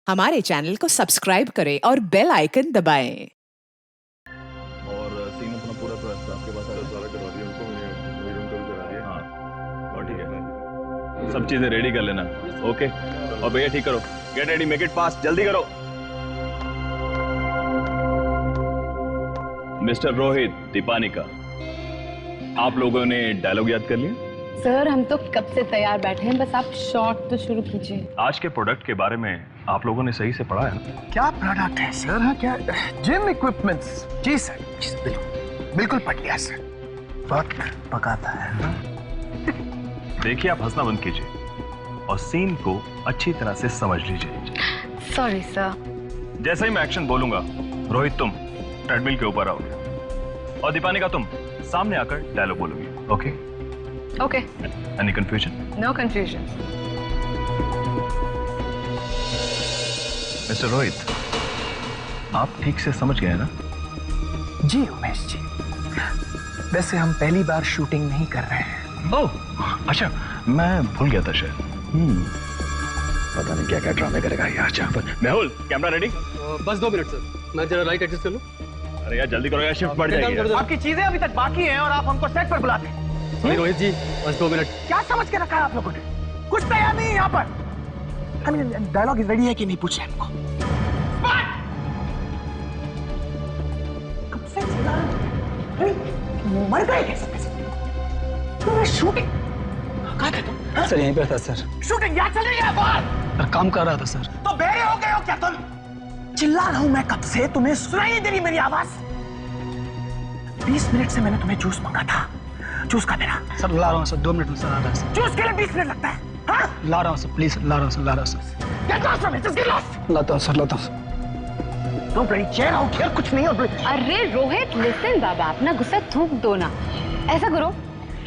हमारे चैनल को सब्सक्राइब करें और बेल आइकन दबाएं। और सीन अपना पूरा तो आपके पास सारा करवा दिया उनको, मैंने उनको भी करा दिया। हाँ और ठीक है, सब चीजें रेडी कर लेना। ओके, और भैया ठीक करो, get ready, make it fast, जल्दी करो। मिस्टर रोहित दीपानिका, आप लोगों ने डायलॉग याद कर लिया? सर हम तो कब से तैयार बैठे हैं, बस आप शॉट तो शुरू कीजिए। आज के प्रोडक्ट के बारे में आप लोगों ने सही से पढ़ा है ना? क्या प्रोडक्ट है सर? हाँ क्या जिम इक्विपमेंट्स? जी सर, बिल्कुल पढ़ लिया सर। वक्त पकाता है। देखिए, आप हंसना बंद कीजिए और सीन को अच्छी तरह से समझ लीजिए। Sorry sir. जैसे ही मैं एक्शन बोलूंगा, रोहित तुम ट्रेडमिल के ऊपर आओगे और दीपानिका तुम सामने आकर डायलॉग बोलोगी। Okay okay. Any confusion? No confusion. Mister Rohit, आप ठीक से समझ गए ना? जी उमेश जी, वैसे हम पहली बार शूटिंग नहीं कर रहे हैं। ओह अच्छा, मैं भूल गया था शायद। पता नहीं क्या क्या ड्रामे करेगा यार। जहाँ पर मेहुल, कैमरा रेडी? बस 2 मिनट सर, मैं जरा लाइट एडजस्ट कर लूं। अरे यार जल्दी करो यार, शिफ्ट बढ़ जाएगी। आपकी चीजें अभी तक बाकी हैं और आप हमको सेट पर बुलाते हैं। रोहित जी बस 2 मिनट। क्या समझ के रखा है आप लोगों ने? कुछ तैयार नहीं है यहाँ पर। डायलॉग रेडी है कि नहीं पूछ रहे हमको? कब से चिल्ला रहे हो? मर गए कैसे तुम्हें? शूटिंग कहाँ थे तुम? सर यहीं पे था सर। शूटिंग यहाँ चल रही है बाहर। काम कर रहा था सर। तो बेरे हो गए हो क्या तुम? चिल्ला रहा हूं मैं कब से, तुम्हें सुनाई नहीं दे रही मेरी आवाज? 20 मिनट से मैंने तुम्हें जूस मांगा था। जूस का मेरा सर ला रहा हूँ सर, 2 मिनट में सर आ रहा है सर। जूस के लिए 20 मिनट लगता है? हाँ? ला रहा हूँ सर, प्लीज ला रहा हूँ सर, ला रहा हूँ sir. Get lost from it, just get lost. लाता हूँ सर, लाता हूँ। तुम बड़ी चेयर हो क्या? कुछ नहीं हो। अरे रोहित लिसन बाबा, अपना गुस्सा थूक दो ना। ऐसा करो,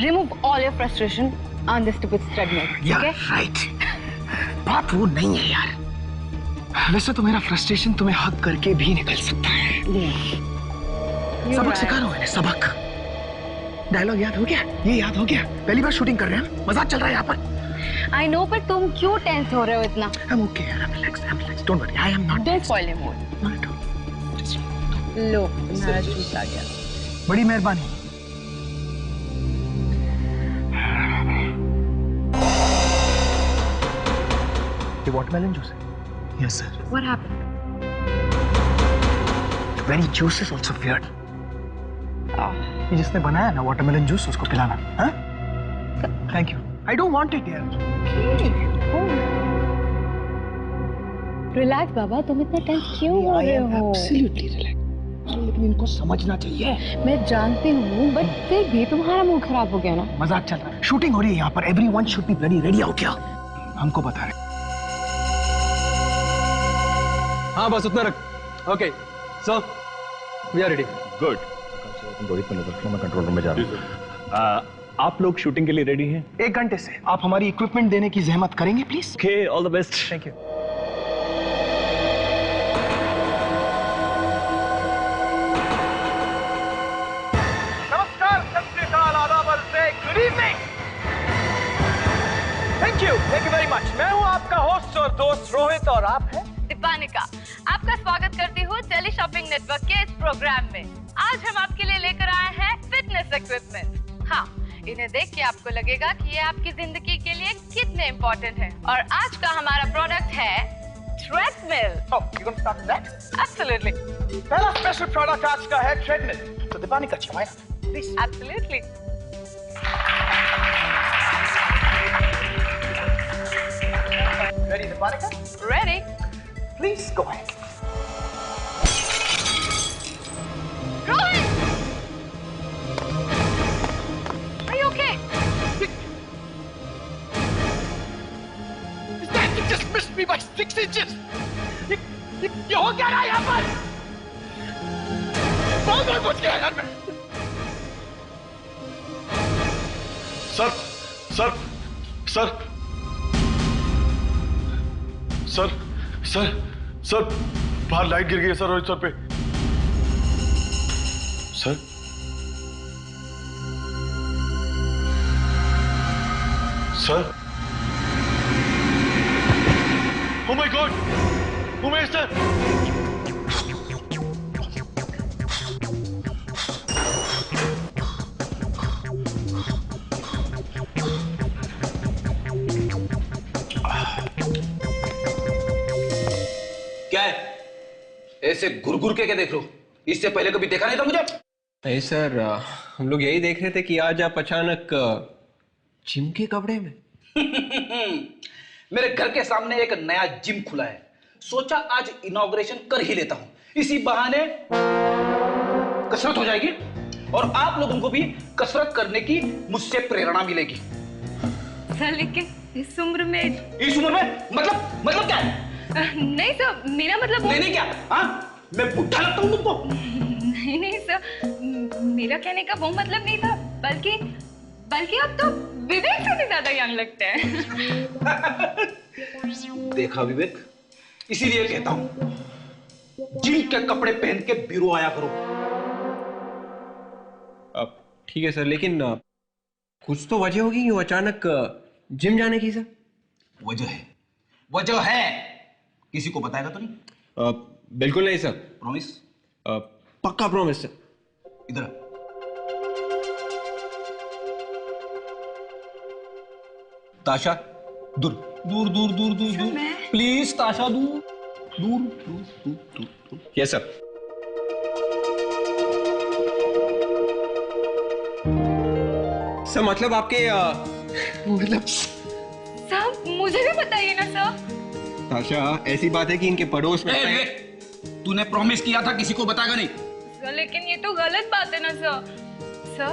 remove all your frustration on this stupid treadmill. ठीक है? राइट। बात वो नहीं है यार। वैसे तो मेरा फ्रस्ट्रेशन तुम्हें हक करके भी निकल सकता है। सबक सिखा रहा हूं मैंने, सबक। डायलॉग याद हो गया? ये याद हो गया? पहली बार शूटिंग कर रहे हैं, मजाक चल रहा है यहाँ पर। आई नो, पर तुम क्यों टेंस हो रहे हो इतना? I'm okay, I'm relaxed. Don't worry, I am not. Don't spoil your mood. No, I don't. Just लो, मेरा जूस आ गया। बड़ी मेहरबानी। ये वाटरमेलन जूस है? Yes sir. What happened? Very juice is also weird. Oh. ये जिसने बनाया ना वाटरमेलन जूस, उसको पिलाना। हाँ? Thank you. I don't want it यार। रिलैक्स बाबा, तुम इतना टेंस क्यों हो रहे हो? Absolutely relaxed. लेकिन इनको समझना चाहिए। मैं जानती हूँ, बट फिर भी तुम्हारा मूड खराब हो गया ना। मजाक चल रहा है। शूटिंग हो रही है यहाँ पर। Everyone should be bloody ready. आओ क्या? हमको बता रहे। हाँ बस उतना रख। Okay so we are ready. Good. Rohit में नजर रखो, मैं कंट्रोल रूम में जा रहा हूँ। आप लोग शूटिंग के लिए रेडी हैं? 1 घंटे से आप हमारी इक्विपमेंट देने की जहमत करेंगे please? Okay, all the best. Thank you. नमस्कार, सत श्री अकाल, आदाब, अर्ज़, good evening. Thank you very much. मैं हूँ आपका होस्ट और दोस्त रोहित और आप हैं दीपानिका। आपका स्वागत करती हूँ टेली शॉपिंग नेटवर्क के इस प्रोग्राम में। आज हम आपके लिए लेकर आए हैं फिटनेस इक्विपमेंट। हाँ, इन्हें देख के आपको लगेगा कि ये आपकी जिंदगी के लिए कितने इम्पोर्टेंट है। और आज का हमारा प्रोडक्ट है treadmill. Oh, you gonna start with that? Absolutely, पहला स्पेशल प्रोडक्ट आज का है ट्रेडमिल। तो Deepanika ji, please. Absolutely. Ready, Deepanika? Ready? Please go ahead. Rohit! Are you okay? That just missed me by 6 inches. ये हो क्या रहा है यहाँ पर? बहुत बच गया यार मैं। Sir sir sir sir sir sir बाहर लाइट गिर गई है सर, रोहित सर पे। Sir sir, oh my God, Umesh sir. क्या है ऐसे घुर के देख लो? इससे पहले कभी देखा नहीं था मुझे। नहीं सर, हम लोग यही देख रहे थे कि आज आप अचानक जिम के कपड़े में। मेरे घर के सामने एक नया जिम खुला है, सोचा आज इनॉग्रेशन कर ही लेता हूं। इसी बहाने कसरत हो जाएगी और आप लोगों को भी कसरत करने की मुझसे प्रेरणा मिलेगी। सर लेकिन इस उम्र में मतलब क्या है? नहीं सर, मेरा मतलब नहीं क्या? हाँ, मैं बुढ़ा लगता हूँ तुमको? नहीं सर, मेरा कहने का वो मतलब नहीं था, बल्कि आप तो विवेक से भी ज्यादा यंग लगते हैं। देखा विवेक, इसीलिए कहता हूं जिम के कपड़े पहन के ब्यूरो आया करो। अब ठीक है सर, लेकिन कुछ तो वजह होगी क्यों अचानक जिम जाने की सर? वजह है। किसी को बताएगा तो नहीं? बिल्कुल नहीं सर। प्रॉमिस? पक्का प्रॉमिस सर। इधर ताशा, दूर दूर दूर दूर दूर दूर, प्लीज ताशा, दूर दूर दूर दूर दूर। Yes sir. सर मतलब आपके मतलब सर मुझे भी बताइए ना सर। ताशा, ऐसी बात है कि इनके पड़ोस में तूने प्रॉमिस किया था किसी को बताएगा नहीं। सर लेकिन ये तो गलत बात है ना सर। सर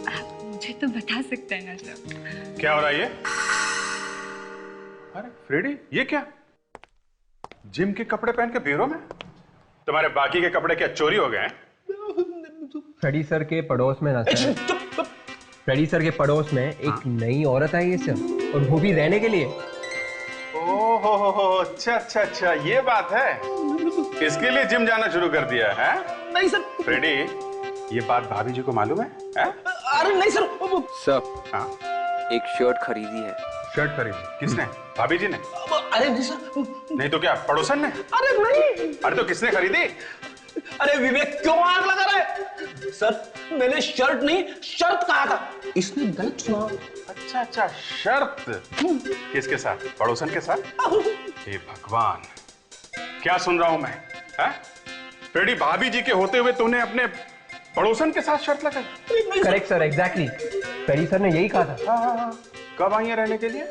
आप मुझे तो बता सकते हैं ना सर। क्या हो रहा है ये? अरे फ्रेडी, ये क्या? जिम के कपड़े पहन के ब्यूरो में? तुम्हारे बाकी के कपड़े क्या चोरी हो गए हैं? फ्रेडी सर के पड़ोस में ना सर, फ्रेडी सर के पड़ोस में एक नई औरत आई है सर, और वो भी रहने के लिए। ओहो, अच्छा, ये बात है। इसके लिए जिम जाना शुरू कर दिया है? नहीं सर। फ्रेडी, ये बात भाभी जी को मालूम है? अरे नहीं सर। सर हाँ, एक शर्ट खरीदी है। शर्ट खरीदी? किसने? भाभी जी ने? अरे नहीं सर। नहीं तो क्या पड़ोसन ने? अरे नहीं। अरे तो किसने खरीदी? अरे विवेक क्यों आग लगा रहा है? सर मैंने शर्ट नहीं शर्त कहा था, इसने गलत सुना। अच्छा, शर्त। किसके साथ? पड़ोसन के साथ? हे भगवान, क्या सुन रहा हूं मैं? फ्रेडी, भाभी जी के होते हुए तूने अपने पड़ोसन के साथ शर्त लगाई? Correct sir, exactly. Freddie sir ने यही कहा था। हाँ। कब आई है रहने के लिए?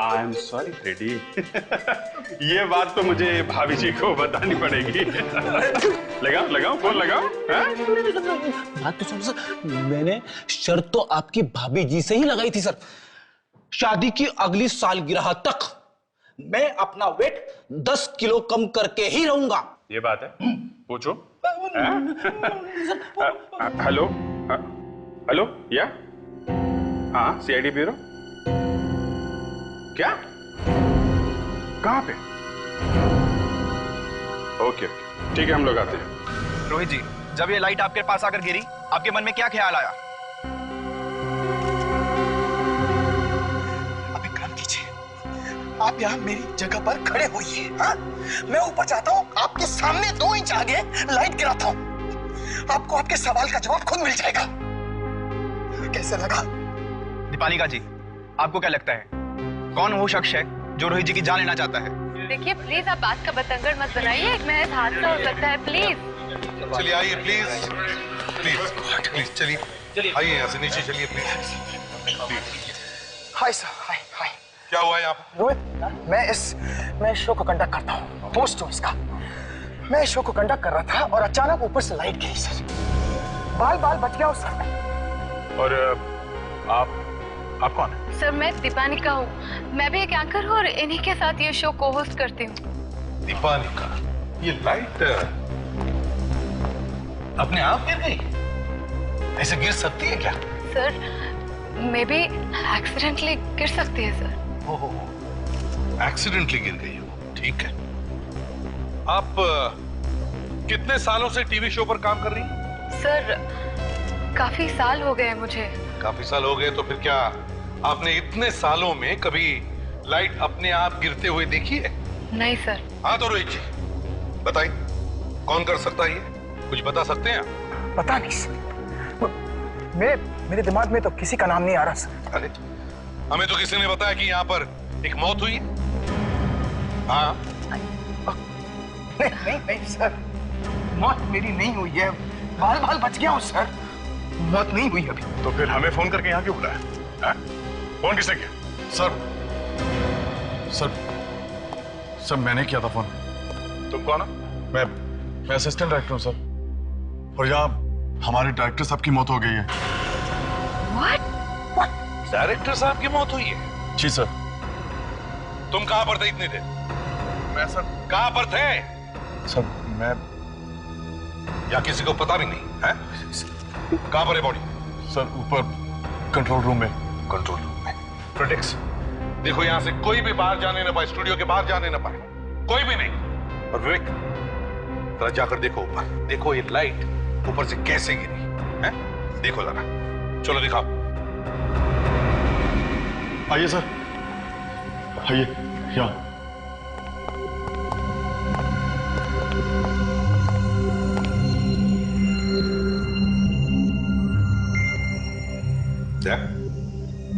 I am sorry Freddie. ये बात तो मुझे भाभी जी को बतानी पड़ेगी। लगाओ फोन लगाओ। बात तो सुनो सर, मैंने शर्त तो आपकी भाभी जी से ही लगाई थी सर। शादी की अगली सालगिरह तक मैं अपना वेट 10 किलो कम करके ही रहूंगा। ये बात है? पूछो। हेलो, या? हाँ, सीआईडी ब्यूरो। क्या? कहाँ पे? ओके, ठीक है, हम लोग आते हैं। रोहित जी, जब ये लाइट आपके पास आकर गिरी, आपके मन में क्या ख्याल आया? अब एक काम कीजिए, आप यहाँ मेरी जगह पर खड़े होइए। हाँ, मैं ऊपर जाता हूँ, आपके सामने 2 इंच आगे लाइट गिराता हूँ। आपको आपके सवाल का जवाब खुद मिल जाएगा। कैसे लगा? दीपालिका जी, आपको क्या लगता है कौन वो शख्स है जो रोहित जी की जान लेना चाहता है? देखिए प्लीज आप बात का बतंगड़ मत बनाइए, एक महज हादसा हो सकता है, प्लीज। चलिए आइए प्लीज चलिए आइए यहाँ से नीचे चलिए प्लीज। हाय सर, हाय। क्या हुआ यहाँ पर? रोहित, मैं शो को कंडक्ट करता हूँ, होस्ट हूँ इसका। मैं शो को कंडक्ट कर रहा था और अचानक ऊपर से लाइट गिरी सर, बाल बच गया उस सर। और आप कौन है? सर मैं दीपानिका हूँ, मैं भी एक एंकर हूँ और इन्हीं के साथ ये शो को होस्ट करती हूँ। दीपालिका, ये लाइट अपने आप गिर गई? ऐसे गिर सकती है क्या? सर मे बी एक्सीडेंटली गिर सकती है सर। ओहो, एक्सीडेंटली गिर गई हो, ठीक है। आप कितने सालों से टीवी शो पर काम कर रही हैं? सर काफी साल हो गए मुझे। काफी साल हो गए, तो फिर क्या आपने इतने सालों में कभी लाइट अपने आप गिरते हुए देखी है? नहीं सर। हाँ तो रोहित जी बताइए, कौन कर सकता है ये? कुछ बता सकते हैं आप? पता नहीं सर, मेरे दिमाग में तो किसी का नाम नहीं आ रहा सर। अरे हमें तो किसी ने बताया कि यहाँ पर एक मौत हुई है। हाँ नहीं सर, मौत मेरी नहीं हुई है, बाल बच गया हूँ सर, मौत नहीं हुई अभी। तो फिर हमें फोन करके यहाँ क्यों बुलाया? हाँ? फोन किसने किया? सर मैंने किया था फोन। तुम कौन हो? मैं असिस्टेंट डायरेक्टर हूँ सर, और यहाँ हमारे डायरेक्टर साहब की मौत हो गई है। डायरेक्टर साहब की मौत हुई है? जी सर। तुम कहाँ पर थे इतनी देर? मैं सर कहाँ पर थे? सर मैं या किसी को पता भी नहीं है? कहाँ पर है बॉडी? सर ऊपर कंट्रोल रूम में। कंट्रोल रूम में। प्रोटेक्स देखो, यहाँ से कोई भी बाहर जाने ना पाए, स्टूडियो के बाहर जाने ना पाए, कोई भी नहीं। और विवेक जरा जाकर देखो ऊपर, देखो ये लाइट ऊपर से कैसे गिरी है, देखो जरा, चलो दिखाओ। आइए सर, आइए यहाँ।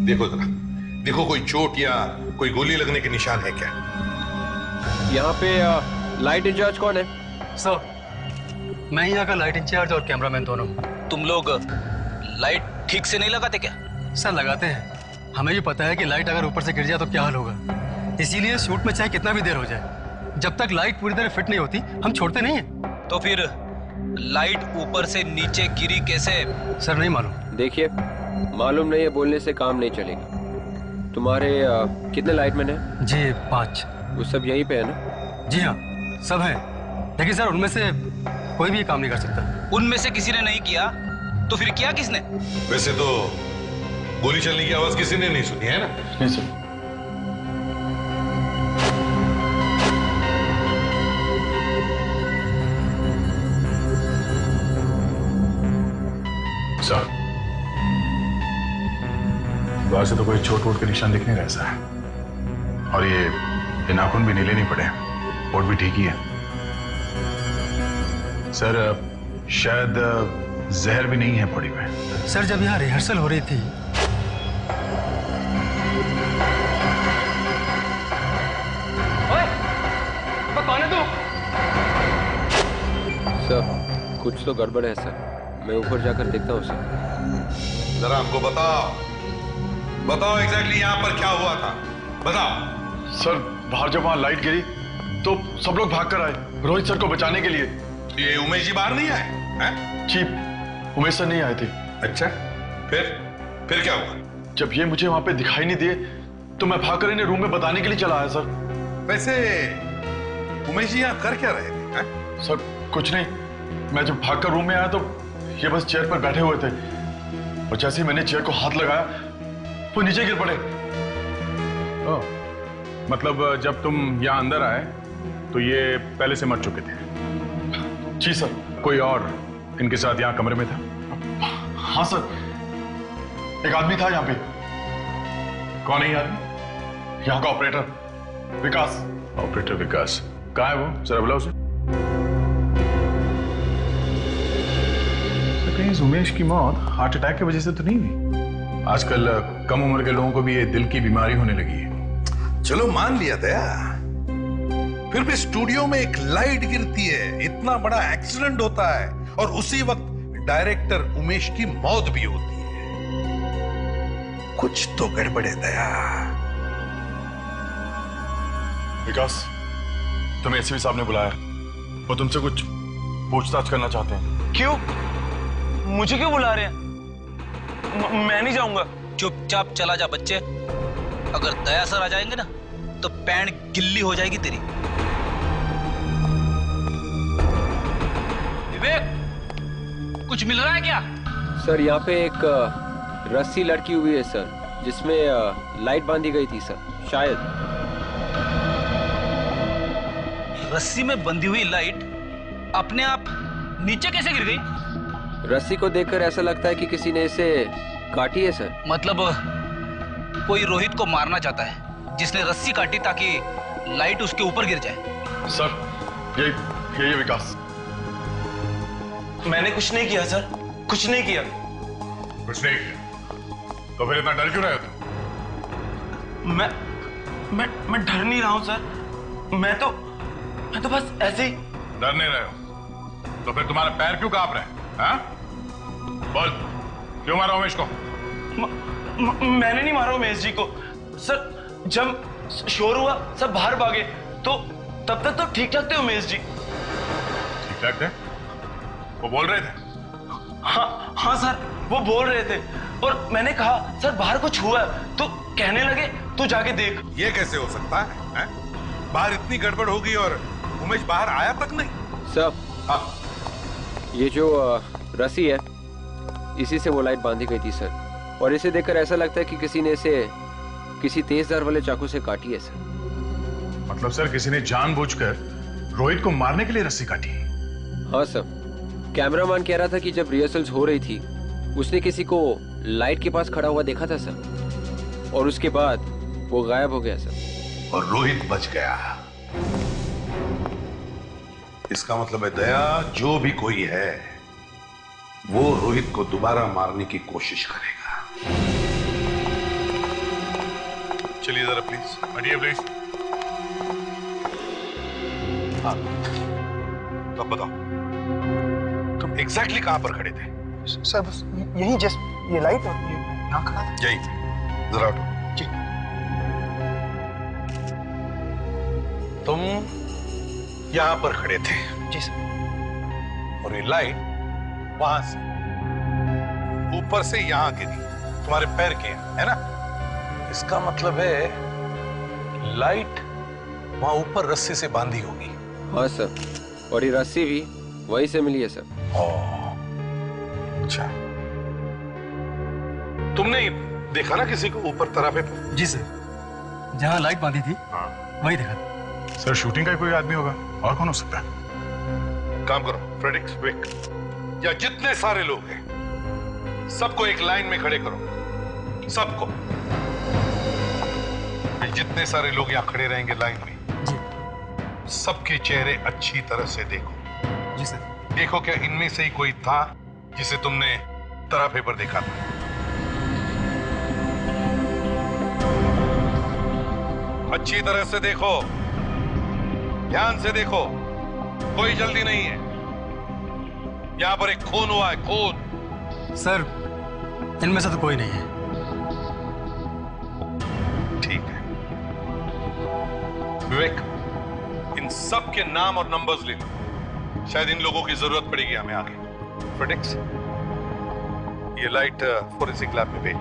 देखो जरा, देखो कोई चोट या कोई गोली लगने के निशान है क्या? यहाँ पे लाइट इंचार्ज कौन है? सर मैं यहाँ का लाइट इंचार्ज और कैमरामैन दोनों। तुम लोग लाइट ठीक से नहीं लगाते क्या? सर लगाते हैं, हमें भी पता है कि लाइट अगर ऊपर से गिर जाए तो क्या हाल होगा, इसीलिए शूट में चाहे कितना भी देर हो जाए, जब तक लाइट पूरी तरह फिट नहीं होती हम छोड़ते नहीं है। तो फिर लाइट ऊपर से नीचे गिरी कैसे? सर नहीं मालूम। देखिए, मालूम नहीं है बोलने से काम नहीं चलेगा। तुम्हारे कितने लाइटमैन हैं? जी 5। वो सब यहीं पे है ना? जी हाँ सब है, लेकिन सर उनमें से कोई भी काम नहीं कर सकता। उनमें से किसी ने नहीं किया तो फिर किया किसने? वैसे तो गोली चलने की आवाज किसी ने नहीं सुनी है ना? नहीं सर। सर बाहर से तो कोई चोट वोट के निशान दिख नहीं रहा ऐसा है, और ये नाखून भी नीले नहीं पड़े, वोट भी ठीक ही है। सर शायद जहर भी नहीं है बॉडी में। सर जब यहाँ रिहर्सल हो रही थी कौन है तू? सर कुछ तो गड़बड़ है सर, मैं ऊपर जाकर देखता हूँ सर। जरा हमको बताओ एग्जैक्टली यहाँ पर क्या हुआ था, बताओ। सर बाहर जब वहां लाइट गिरी तो सब लोग भाग कर आए रोहित सर को बचाने के लिए। ये उमेश जी बाहर नहीं आए हैं? जी उमेश सर नहीं आए थे। अच्छा फिर क्या हुआ? जब ये मुझे वहां पे दिखाई नहीं दिए तो मैं भागकर इन्हें रूम में बताने के लिए चला आया सर। वैसे उमेश जी यहाँ कर क्या रहे थे? हैं? सर कुछ नहीं, मैं जब भागकर रूम में आया तो ये बस चेयर पर बैठे हुए थे, और जैसे ही मैंने चेयर को हाथ लगाया वो नीचे गिर पड़े। मतलब जब तुम यहाँ अंदर आए तो ये पहले से मर चुके थे? जी सर। कोई और इनके साथ यहाँ कमरे में था? हाँ सर, एक आदमी था यहाँ पे। कौन है ये आदमी? यहाँ का ऑपरेटर विकास। ऑपरेटर विकास कहाँ है वो? जरा बुलाओ उसे। तो कहीं इस उमेश की मौत हार्ट अटैक की वजह से तो नहीं हुई? आजकल कम उम्र के लोगों को भी ये दिल की बीमारी होने लगी है। चलो मान लिया दया, फिर भी स्टूडियो में एक लाइट गिरती है, इतना बड़ा एक्सीडेंट होता है, और उसी वक्त डायरेक्टर उमेश की मौत भी होती है। कुछ तो गड़बड़ है दया। विकास, तुम्हें एसपी साहब ने बुलाया, वो तुमसे कुछ पूछताछ करना चाहते हैं। क्यों? मुझे क्यों बुला रहे हैं? मैं नहीं जाऊंगा। चुपचाप चला जा बच्चे, अगर दया सर आ जाएंगे ना तो पैंट गिल्ली हो जाएगी तेरी। विवेक कुछ मिल रहा है क्या? सर यहाँ पे एक रस्सी लटकी हुई है सर, जिसमें लाइट बांधी गई थी सर, शायद। रस्सी में बंधी हुई लाइट अपने आप नीचे कैसे गिर गई? रस्सी को देखकर ऐसा लगता है कि किसी ने इसे काटी है सर। मतलब कोई रोहित को मारना चाहता है, जिसने रस्सी काटी ताकि लाइट उसके ऊपर गिर जाए। सर ये विकास। मैंने कुछ नहीं किया सर, कुछ नहीं किया। कुछ नहीं किया तो फिर इतना डर क्यों रहे हो तुम? मैं डर नहीं रहा हूं सर। मैं तो बस ऐसे ही। डर नहीं रहे हो तो फिर तुम्हारे पैर क्यों कांप रहे हैं? हाँ? बोल, क्यों मारा उमेश को? मैंने नहीं मारा उमेश जी को सर। जब शोर हुआ सब बाहर भागे तो तब तक तो ठीक ठाक थे उमेश जी। ठीक ठाक थे? वो बोल रहे थे? हाँ सर, वो बोल रहे थे और मैंने कहा सर बाहर कुछ हुआ है, तो कहने लगे तू जाके देख। ये कैसे हो सकता है? बाहर इतनी गड़बड़ होगी और उमेश बाहर आया तक नहीं। सर, हाँ, ये जो रस्सी है इसी से वो लाइट बांधी गई थी सर, और इसे देखकर ऐसा लगता है कि किसी ने इसे किसी तेज धार वाले चाकू से काटी है सर। मतलब सर किसी ने जानबूझकर रोहित को मारने के लिए रस्सी काटी? हाँ सर, कैमरामैन कह रहा था कि जब रिहर्सल्स हो रही थी उसने किसी को लाइट के पास खड़ा हुआ देखा था सर, और उसके बाद वो गायब हो गया सर। और रोहित बच गया। इसका मतलब है दया, जो भी कोई है वो रोहित को दोबारा मारने की कोशिश करेगा। चलिए जरा प्लीज, हटिए प्लीज। हाँ, तो बताओ तुम एग्जैक्टली कहां पर खड़े थे? सर बस यही, जस्ट ये लाइट और ये यहाँ खड़ा था। यही, जरा उठो। जी। तुम यहां पर खड़े थे? जी सर। और ये लाइट वहां से ऊपर से यहां गिरी, तुम्हारे पैर के, है ना? इसका मतलब है लाइट वहां ऊपर रस्सी से बांधी होगी। हाँ सर, और ये रस्सी भी वहीं से मिली है सर। अच्छा, तुमने देखा ना किसी को ऊपर तराफे पर? जी सर, जहाँ लाइट बांधी थी वही देखा। सर शूटिंग का कोई आदमी होगा, और कौन हो सकता है? काम करो फ्रेडिक्स, विक, या जितने सारे लोग हैं सबको एक लाइन में खड़े करो, सबको। जितने सारे लोग यहां खड़े रहेंगे लाइन में जी। सबके चेहरे अच्छी तरह से देखो। जी सर। देखो क्या इनमें से ही कोई था जिसे तुमने तराफे पर देखा था? अच्छी तरह से देखो, ध्यान से देखो, कोई जल्दी नहीं है। यहां पर एक खून हुआ है, खून। सर इनमें से तो कोई नहीं है। ठीक है विवेक, इन सब के नाम और नंबर्स ले लो, शायद इन लोगों की जरूरत पड़ेगी हमें आगे। फ्रेडिक्स, ये लाइट फोरेंसिक लैब में भेज।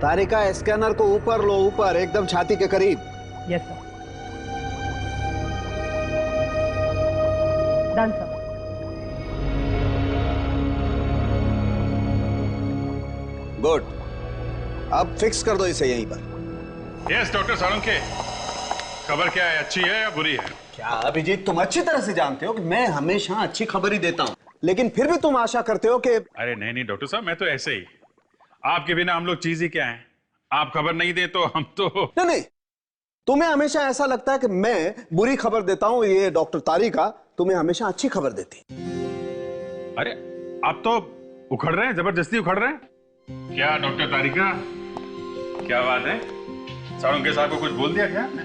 तारिका, स्कैनर को ऊपर लो, ऊपर एकदम छाती के करीब। Yes sir. Done sir. Good, अब फिक्स कर दो इसे यहीं पर। यस डॉक्टर साळुंखे, खबर क्या है, अच्छी है या बुरी है? क्या अभिजीत, तुम अच्छी तरह से जानते हो कि मैं हमेशा अच्छी खबर ही देता हूं, लेकिन फिर भी तुम आशा करते हो कि। अरे नहीं नहीं डॉक्टर साहब, मैं तो ऐसे ही, आपके बिना हम लोग चीज ही क्या है। आप खबर नहीं दे तो हम तो नहीं, तुम्हें हमेशा ऐसा लगता है कि मैं बुरी खबर देता हूं। ये डॉक्टर तारिका तुम्हें हमेशा अच्छी खबर देती। अरे आप तो उखड़ रहे हैं, जबरदस्ती उखड़ रहे हैं। क्या डॉक्टर तारिका, क्या बात है? साळुंखे साहब को कुछ बोल दिया क्या आपने?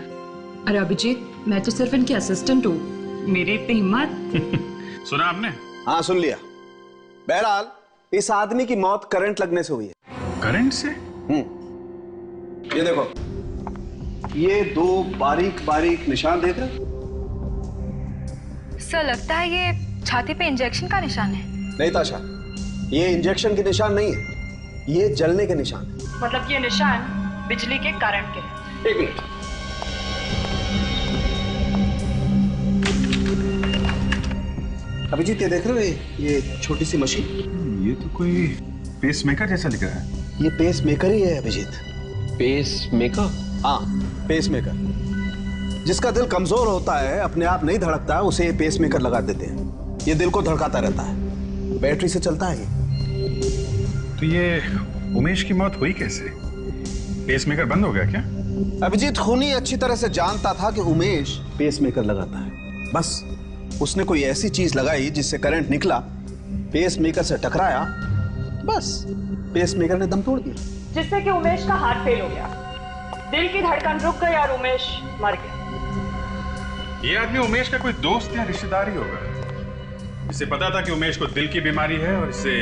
अरे अभिजीत, मैं तो सिर्फ इनकी असिस्टेंट हूँ, मेरे पे हिम्मत। सुना आपने? हाँ सुन लिया। बहरहाल इस आदमी की मौत करंट लगने से हुई है। करंट से? ये देखो, ये दो बारीक बारीक निशान देख रहे? सर लगता है ये छाती पे इंजेक्शन का निशान है। नहीं ताशा, ये इंजेक्शन के निशान नहीं है, ये जलने के निशान है। मतलब ये निशान बिजली के करंट के हैं। एक मिनट, अभिजीत ये देख रहे हो, ये छोटी सी मशीन? ये तो कोई पेसमेकर जैसा दिख रहा है। ये पेस मेकर ही है अभिजीत। Pacemaker? हाँ, पेस मेकर। जिसका दिल कमजोर होता है, अपने आप नहीं धड़कता है, उसे ये पेसमेकर लगा देते हैं। ये दिल को धड़काता रहता है, बैटरी से चलता है ये। तो ये उमेश की मौत हुई कैसे? पेसमेकर बंद हो गया क्या? अभिजीत खूनी अच्छी तरह से जानता था कि उमेश पेसमेकर लगाता है। बस उसने कोई ऐसी चीज लगाई जिससे करंट निकला, पेसमेकर से टकराया, बस पेसमेकर ने दम तोड़ दिया, जिससे कि उमेश का हार्ट फेल हो गया, दिल की धड़कन रुक गई और उमेश मर गया। ये आदमी उमेश का कोई दोस्त या रिश्तेदार ही होगा। इसे पता था कि उमेश को दिल की बीमारी है और इसे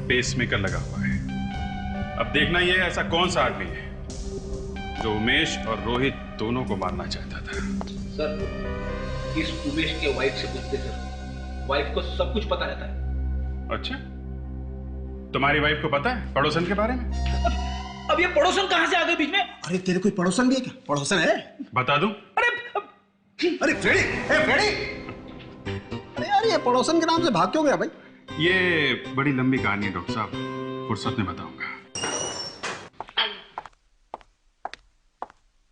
पेसमेकर लगा हुआ है। अब देखना ये ऐसा कौन सा आदमी है जो उमेश और रोहित दोनों को मारना चाहता था। सर, इस उमेश के वाइफ से पूछते सर, वाइफ को सब कुछ पता रहता है। अच्छा, तुम्हारी वाइफ को पता है पड़ोसन के बारे में? अब ये पड़ोसन कहां से आ गए बीच में? अरे तेरे कोई पड़ोसन भी है क्या? पड़ोसन है? बता दूं? अरे फ्रेडी, फ्रेडी! अरे यार, ये पड़ोसन के नाम से भाग क्यों गया भाई? ये बड़ी लंबी कहानी है डॉक्टर साहब, फुर्सत में बताऊंगा।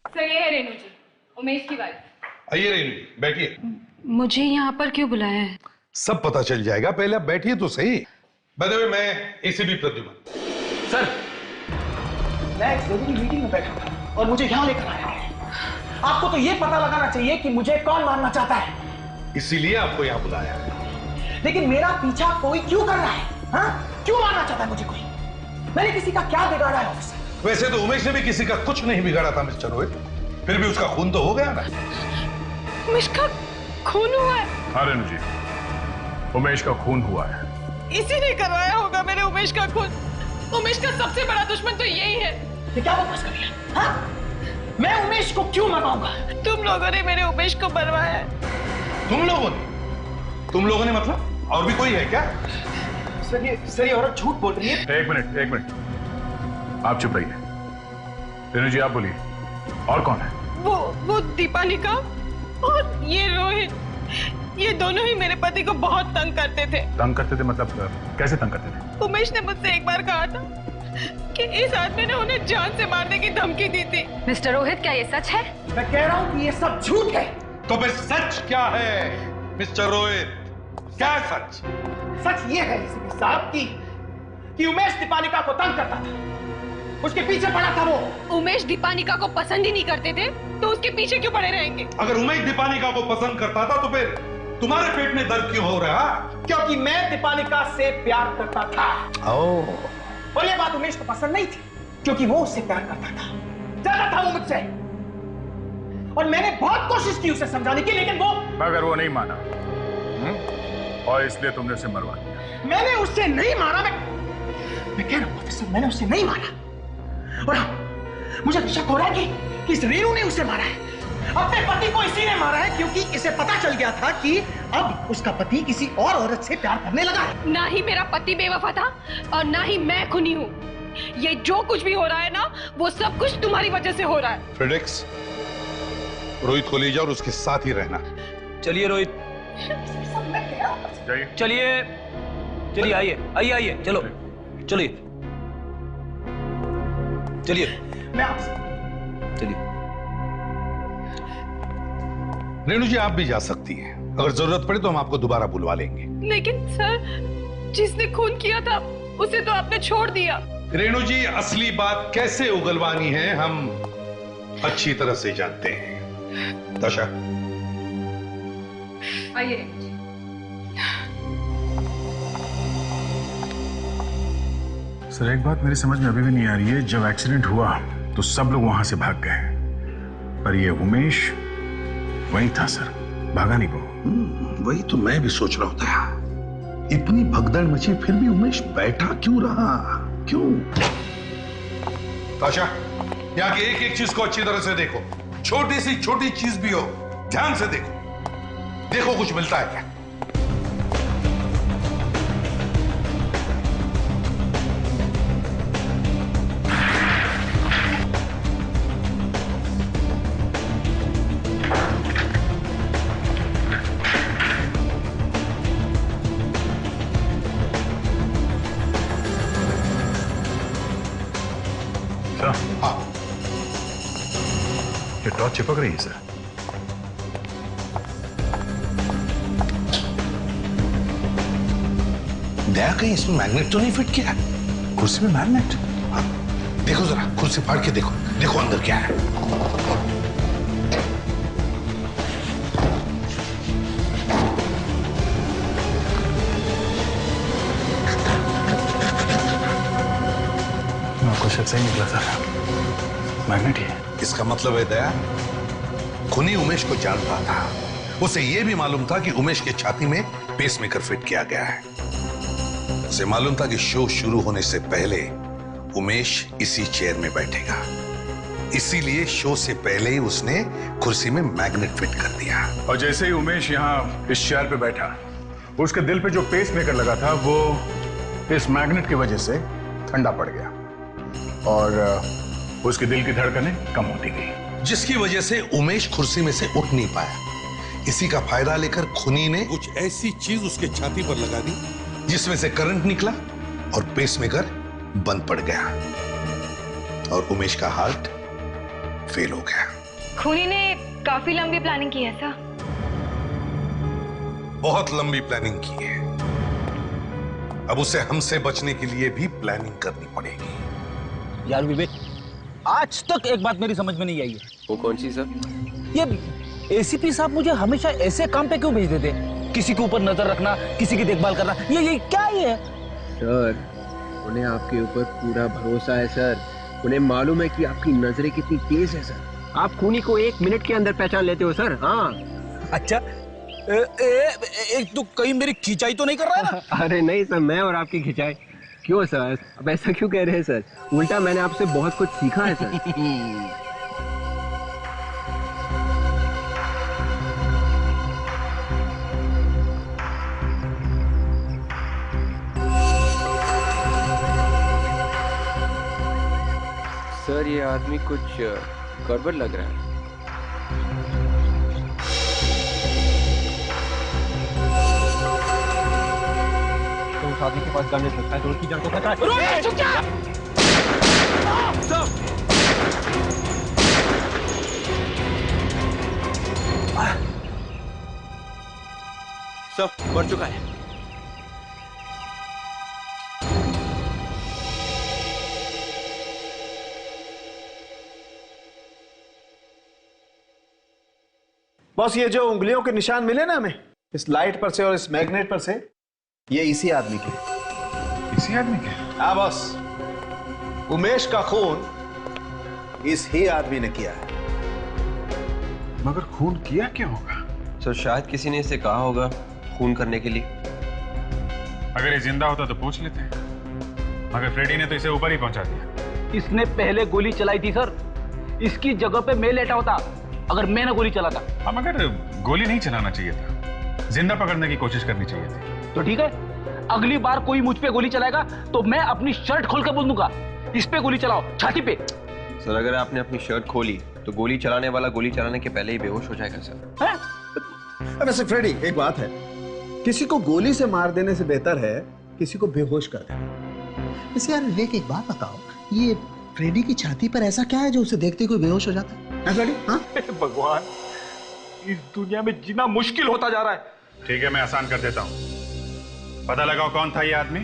सर, ये है रेनू जी, उमेश की वाइफ। आइए रेनू, बैठिए। मुझे यहाँ पर क्यों बुलाया है? सब पता चल जाएगा, पहले आप बैठिए तो सही। बदले मैं एसीपी प्रद्युमन। सर, मैं एक जरूरी मीटिंग में बैठा था और मुझे यहाँ लेकर आया है। आपको तो ये पता लगाना चाहिए कि मुझे कौन मारना चाहता है, इसीलिए आपको यहाँ बुलाया है। लेकिन मेरा पीछा कोई क्यों कर रहा है? हाँ? क्यों मारना चाहता है मुझे कोई? मैंने किसी का क्या बिगाड़ा है ऑफिसर? वैसे तो उमेश ने भी किसी का कुछ नहीं बिगाड़ा था मिस्टर रोहित, फिर भी उसका खून तो हो गया ना। उमेश का खून हुआ है? हाँ रेनू जी, उमेश का खून हुआ है। इसी ने करवाया होगा मेरे उमेश का खून। उमेश का सबसे बड़ा दुश्मन तो यही है। ये क्या बकवास कर रही है? हाँ? मैं उमेश को क्यों मरवाऊंगा? तुम लोगों ने मेरे उमेश को मरवाया है। तुम लोगों ने मतलब? और भी कोई है क्या? सर ये औरत झूठ बोल रही है। एक मिनट, आप चुप रहिए। रेनू जी आप बोलिए, और कौन है? वो दीपानिका और ये रोहित, ये दोनों ही मेरे पति को बहुत तंग करते थे। तंग करते थे मतलब कैसे तंग करते थे? उमेश ने मुझसे एक बार कहा था कि इस आदमी ने उन्हें जान से मारने की धमकी दी थी। मिस्टर रोहित, क्या ये सच है? मैं कह रहा हूँ कि ये सब झूठ है। तो फिर सच क्या है मिस्टर रोहित? क्या सच? सच ये है साहब कि उमेश दीपानिका को तंग करता था, उसके पीछे पड़ा था वो। उमेश दीपानिका को पसंद ही नहीं करते थे तो उसके पीछे क्यों पड़े रहेंगे? अगर उमेश दीपानिका को पसंद करता था तो फिर तुम्हारे पेट में दर्द क्यों हो रहा? क्योंकि मैं दीपानिका से प्यार करता था। और ये बात उमेश को पसंद नहीं थी, क्योंकि वो उससे प्यार करता था, ज्यादा था वो मुझसे। और मैंने बहुत कोशिश की उसे समझाने की, लेकिन मगर वो नहीं माना और इसलिए तुमने उसे मरवा दिया। मैंने उससे नहीं मारा। मैं कह रहा हूं ऑफिसर, मैंने उससे नहीं मारा। और मुझे शक हो रहा है कि इस रेनू ने उसे मारा है। अपने पति को इसी ने मारा है क्योंकि इसे पता चल गया था कि अब उसका पति किसी और औरत से प्यार करने लगा है। ना ही मेरा पति बेवफा था और ना ही मैं खूनी हूँ। ये जो कुछ भी हो रहा है ना, वो सब कुछ तुम्हारी वजह से हो रहा है। फ्रेडेक्स, रोहित को ले जाओ और उसके साथ ही रहना। चलिए रोहित, चलिए आइए, चलो चलिए मैं आपसे चलिए। रेणु जी आप भी जा सकती हैं, अगर जरूरत पड़े तो हम आपको दोबारा बुलवा लेंगे। लेकिन सर, जिसने खून किया था उसे तो आपने छोड़ दिया। रेणु जी, असली बात कैसे उगलवानी है हम अच्छी तरह से जानते हैं। दशा, आइए रेनू जी। सर एक बात मेरी समझ में अभी भी नहीं आ रही है, जब एक्सीडेंट हुआ तो सब लोग वहां से भाग गए, पर ये उमेश वही था सर, भागा नहीं वो। वही तो मैं भी सोच रहा था, इतनी भगदड़ मची फिर भी उमेश बैठा क्यों रहा? क्यों? ताशा, यहाँ की एक एक चीज को अच्छी तरह से देखो, छोटी सी छोटी चीज भी हो ध्यान से देखो कुछ मिलता है क्या? ये टॉर्च चिपक रही है सर। दया कहीं इसमें मैग्नेट तो नहीं फिट किया? कुर्सी में मैग्नेट? हाँ, देखो जरा, कुर्सी फाड़ के देखो, देखो अंदर क्या है। आपको शक सही निकला सर, मैग्नेट ही है। इसका मतलब है दया खूनी उमेश को जानता था। उसे यह भी मालूम था कि उमेश के छाती में पेसमेकर फिट किया गया है। उसे मालूम था कि शो शुरू होने से पहले उमेश इसी चेयर में बैठेगा, इसीलिए शो से पहले ही उसने कुर्सी में मैग्नेट फिट कर दिया। और जैसे ही उमेश यहाँ इस चेयर पे बैठा, उसके दिल पे जो पेसमेकर लगा था वो इस मैग्नेट की वजह से ठंडा पड़ गया और उसके दिल की धड़कनें कम होती गई, जिसकी वजह से उमेश कुर्सी में से उठ नहीं पाया। इसी का फायदा लेकर खूनी ने कुछ ऐसी चीज उसके छाती पर लगा दी जिसमें से करंट निकला और पेसमेकर बंद पड़ गया और उमेश का हार्ट फेल हो गया। खूनी ने काफी लंबी प्लानिंग की है सर। बहुत लंबी प्लानिंग की है। अब उसे हमसे बचने के लिए भी प्लानिंग करनी पड़ेगी। यार विवेक, आज तक एक बात मेरी समझ में नहीं आई है। वो कौन सी सर? ये एसीपी साहब मुझे हमेशा ऐसे काम पे क्यों भेज देते? किसी के ऊपर नजर रखना, किसी की देखभाल करना, ये क्या है? सर, उन्हें आपके ऊपर पूरा भरोसा है सर। उन्हें मालूम है कि आपकी नजरें कितनी तेज है सर। आप खूनी को 1 मिनट के अंदर पहचान लेते हो सर। हाँ। अच्छा, तो कहीं मेरी खिंचाई तो नहीं कर रहा है ना? अरे नहीं सर, मैं और आपकी खिंचाई क्यों सर? अब ऐसा क्यों कह रहे हैं सर? उल्टा मैंने आपसे बहुत कुछ सीखा है सर। सर, ये आदमी कुछ गड़बड़ लग रहा है। तो उस आदमी के पास गन ले सकता है, तो उसकी जान को खतरा है। चुप जा! सर, मर चुका है। बॉस, ये जो उंगलियों के निशान मिले ना हमें इस लाइट पर से और इस मैग्नेट पर से, ये इसी आदमी के। इसी आदमी के? हाँ बॉस, उमेश का खून इस ही आदमी ने किया है। मगर खून किया क्या होगा? सर, शायद किसी ने इसे कहा होगा खून करने के लिए। अगर ये जिंदा होता तो पूछ लेते, मगर फ्रेडी ने तो इसे ऊपर ही पहुंचा दिया। इसने पहले गोली चलाई थी सर। इसकी जगह पे मैं लेटा होता अगर मैं ना गोली चलाता। हाँ, मगर गोली नहीं चलाना चाहिए था, जिंदा पकड़ने की कोशिश करनी चाहिए थी। तो ठीक है, अगली बार कोई मुझ पे गोली चलाएगा तो मैं अपनी शर्ट खोल कर बोल दूंगा, इस पे गोली चलाओ, छाती पे। सर, अगर आपने अपनी शर्ट खोली तो गोली चलाने वाला गोली चलाने के पहले ही बेहोश हो जाएगा सर। वैसे फ्रेडी, एक बात है, किसी को गोली से मार देने से बेहतर है किसी को बेहोश कर देना। वैसे यार विवेक, एक बात बताओ, ये फ्रेडी की छाती पर ऐसा क्या है जो उसे देखते कोई बेहोश हो जाता है? फ्रेडी, हाँ? भगवान, इस दुनिया में जीना मुश्किल होता जा रहा है। ठीक है, मैं आसान कर देता हूं। पता लगाओ कौन था ये आदमी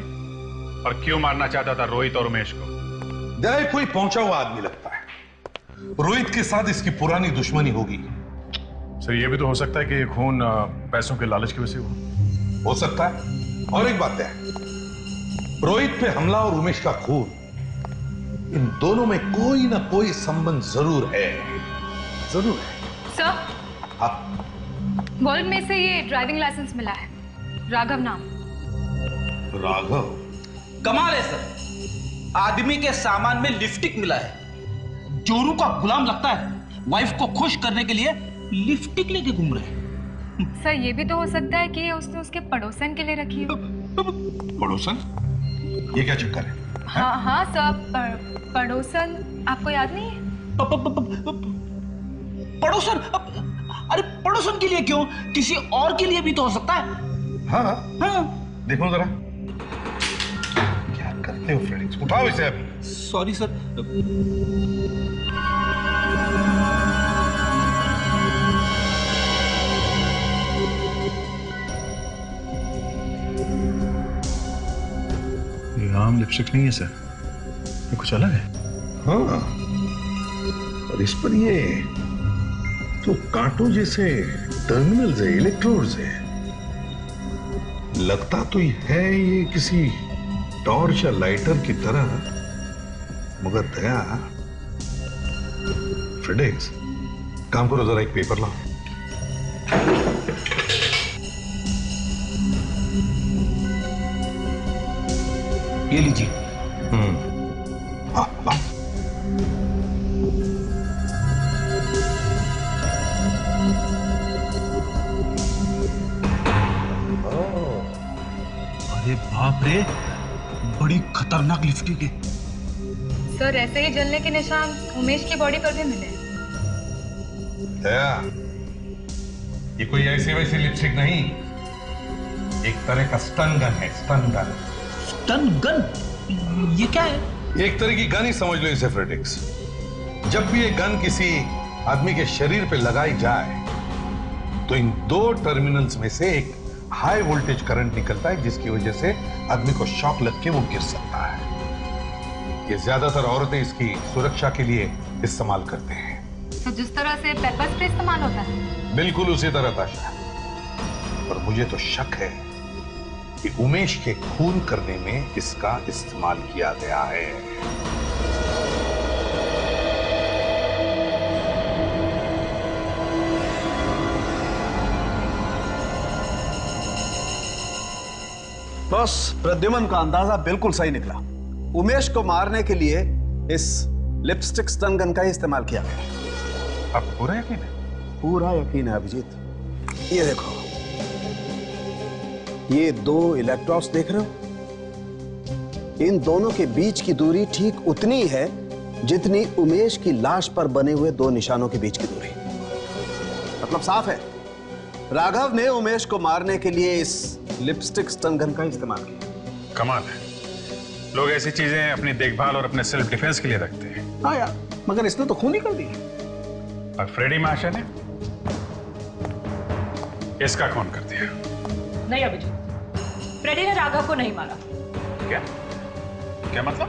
और क्यों मारना चाहता था रोहित और उमेश को। दया कोई पहुंचा हुआ आदमी लगता है। रोहित के साथ इसकी पुरानी दुश्मनी होगी। सर, ये भी तो हो सकता है कि ये खून पैसों के लालच की वजह से हो सकता है। और एक बात है, रोहित पे हमला और उमेश का खून, इन दोनों में कोई ना कोई संबंध जरूर है। जरूर है। सर, हाँ, वॉलेट में से ये ड्राइविंग लाइसेंस मिला है, राघव नाम। राघव? कमाल है सर, आदमी के सामान में लिपस्टिक मिला है। जोरू का गुलाम लगता है, वाइफ को खुश करने के लिए लिपस्टिक लेके घूम रहे हैं। सर, ये भी तो हो सकता है कि उसने उसके पड़ोसन के लिए रखी हो। पड़ोसन? ये क्या चक्कर है? हाँ हाँ सर, पड़ोसन आपको याद नहीं है? पड़ोसन? अरे पड़ोसन के लिए क्यों, किसी और के लिए भी तो हो सकता है। हाँ हाँ, देखो जरा क्या करते हो फ्रेंड्स। उठाओ इसे अभी। Sorry sir. आम लिपस्टिक नहीं है सर, ये कुछ अलग है। हाँ, और इस पर ये जो कांटों जैसे टर्मिनल्स है, इलेक्ट्रोड्स है, लगता तो है ये किसी टॉर्च या लाइटर की तरह, मगर दया, फ्रेडेक्स, काम करो, जरा एक पेपर लाओ। ये लीजिए। लाओ। अरे बाप रे, बड़ी खतरनाक लिपस्टिक है। सर ऐसे ही जलने के निशान उमेश की बॉडी पर भी मिले। दया, ये कोई ऐसी वैसी लिपस्टिक नहीं, एक तरह का स्टन गन है। Stun gun. Stun gun? ये क्या है? एक तरह की गन ही समझ लो इसे फ्रेडेक्स। जब भी ये गन किसी आदमी के शरीर पे लगाई जाए तो इन दो टर्मिनल्स में से एक हाई वोल्टेज करंट निकलता है, जिसकी वजह से आदमी को शॉक लग के वो गिर सकता है। ये ज्यादातर औरतें इसकी सुरक्षा के लिए इस्तेमाल करते हैं। तो जिस तरह से पेपर स्प्रे इस्तेमाल होता है, बिल्कुल उसी तरह ताशा। पर मुझे तो शक है कि उमेश के खून करने में इसका इस्तेमाल किया गया है। बॉस, प्रद्युमन का अंदाजा बिल्कुल सही निकला। उमेश को मारने के लिए इस लिपस्टिक स्टन गन का ही इस्तेमाल किया गया। अब पूरा यकीन है? पूरा यकीन है अभिजीत। ये देखो, ये दो इलेक्ट्रोड्स देख रहे हो? इन दोनों के बीच की दूरी ठीक उतनी है जितनी उमेश की लाश पर बने हुए दो निशानों के बीच की दूरी। मतलब साफ है, राघव ने उमेश को मारने के लिए इस लिपस्टिक स्टन गन का इस्तेमाल किया। कमाल है, लोग ऐसी चीजें अपनी देखभाल और अपने सेल्फ डिफेंस के लिए रखते हैं। हाँ यार, मगर इसने तो खून ही कर दिया। और फ्रेडी महाशय ने इसका खून कर दिया। नहीं अभिजीत, फ्रेडी ने राघव को नहीं मारा। क्या क्या मतलब?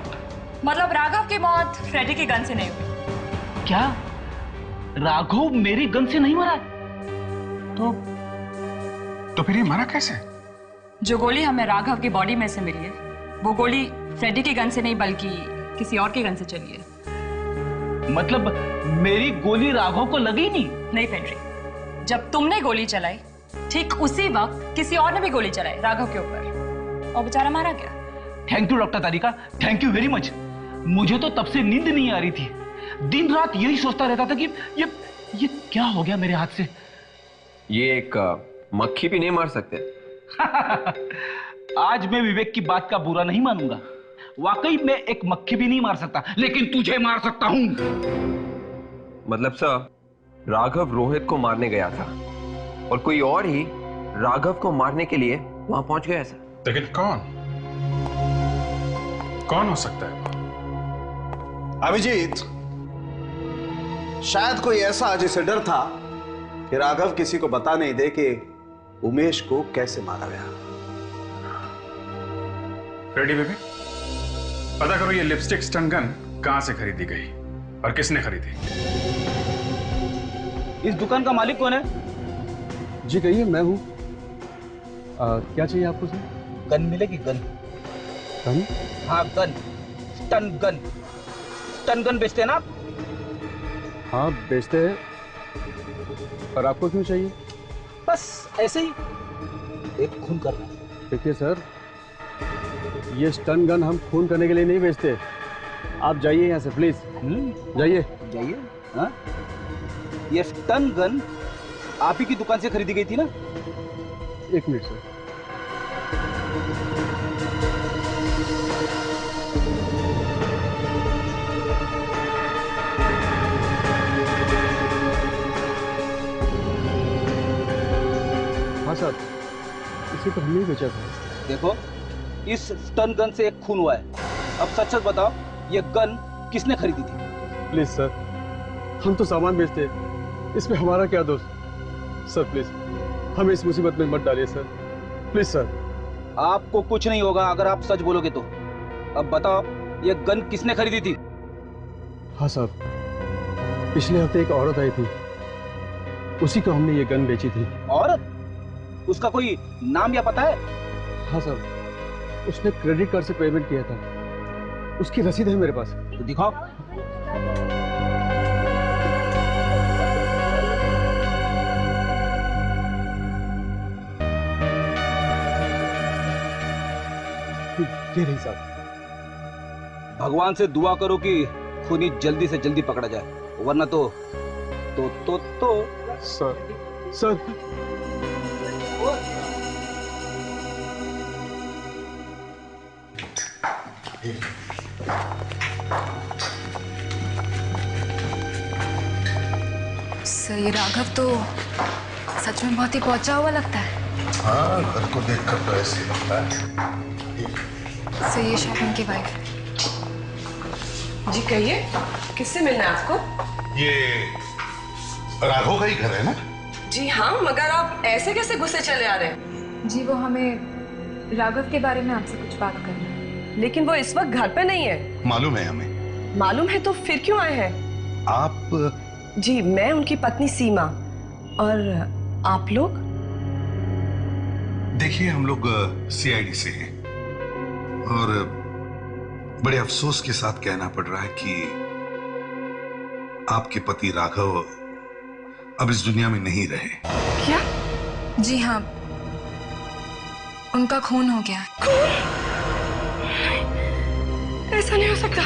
मतलब राघव की मौत फ्रेडी की गन से नहीं हुई। क्या राघव मेरी गन से नहीं मरा? तो फिर ये मरा कैसे? जो गोली हमें राघव की बॉडी में से मिली है, वो गोली फ्रेडी की गन से नहीं बल्कि किसी और की गन से चली है। मतलब मेरी गोली राघव को लगी नहीं? नहीं फेड्री, जब तुमने गोली चलाई ठीक उसी वक्त किसी और ने भी गोली चलाई राघव के ऊपर, और बेचारा मारा गया। Thank you doctor Tarika, thank you very much. मुझे तो तब से नींद नहीं आ रही थी, दिन रात यही सोचता रहता था कि ये क्या हो गया मेरे हाथ से। ये एक मक्खी भी नहीं मार सकते। आज मैं विवेक की बात का बुरा नहीं मानूंगा। वाकई मैं एक मक्खी भी नहीं मार सकता, लेकिन तुझे मार सकता हूं। मतलब सर, राघव रोहित को मारने गया था और कोई और ही राघव को मारने के लिए वहां पहुंच गया सर। लेकिन कौन हो सकता है? अभिजीत, शायद कोई ऐसा जिसे डर था कि राघव किसी को बता नहीं दे कि उमेश को कैसे मारा गया। फ्रेडी बेबी, पता करो ये लिपस्टिक स्टन गन कहां से खरीदी गई और किसने खरीदी। इस दुकान का मालिक कौन है? जी कहिए, मैं हूं। क्या चाहिए आपको सर? गन मिलेगी? गन? गन? हाँ gun, stun gun. Stun gun बेचते हैं ना आप? हाँ बेचते हैं, पर आपको क्यों चाहिए? बस ऐसे ही, एक खून करना है। देखिए सर, ये स्टन गन हम खून करने के लिए नहीं बेचते। आप जाइए यहाँ से प्लीज। जाइए जाइए। हाँ, ये स्टन गन आप ही की दुकान से खरीदी गई थी ना? एक मिनट सर। हाँ सर, इसे तो हमने ही बेचा था। देखो, इस स्टन गन से एक खून हुआ है। अब सच सच बताओ, ये गन किसने खरीदी थी? प्लीज सर, हम तो सामान बेचते हैं, इसमें हमारा क्या दोष? सर प्लीज, हमें इस मुसीबत में मत डालिए सर, प्लीज सर। आपको कुछ नहीं होगा अगर आप सच बोलोगे तो। अब बताओ, ये गन किसने खरीदी थी? हाँ साहब, पिछले हफ्ते एक औरत आई थी, उसी को हमने ये गन बेची थी। औरत? उसका कोई नाम या पता है? हाँ साहब, उसने क्रेडिट कार्ड से पेमेंट किया था, उसकी रसीद है मेरे पास। तो दिखाओ। ये रही साहब। भगवान से दुआ करो कि खूनी जल्दी से जल्दी पकड़ा जाए, वरना तो सर ये राघव तो सच में बहुत ही पहुंचा हुआ लगता है। हाँ, घर को देखकर तो ऐसे लगता है। ये शॉपिंग की वाइफ। जी कहिए, किससे मिलना है आपको? ये राघव का ही घर है ना? जी हाँ, मगर आप ऐसे कैसे गुस्से चले आ रहे हैं? जी वो हमें राघव के बारे में आपसे कुछ बात करनी है। लेकिन वो इस वक्त घर पे नहीं है। मालूम है हमें। मालूम है तो फिर क्यों आए हैं? आप? जी मैं उनकी पत्नी सीमा। और आप लोग? देखिए, हम लोग सीआईडी से हैं और बड़े अफसोस के साथ कहना पड़ रहा है कि आपके पति राघव अब इस दुनिया में नहीं रहे। क्या? जी हाँ, उनका खून हो गया। खून? ऐसा नहीं हो सकता।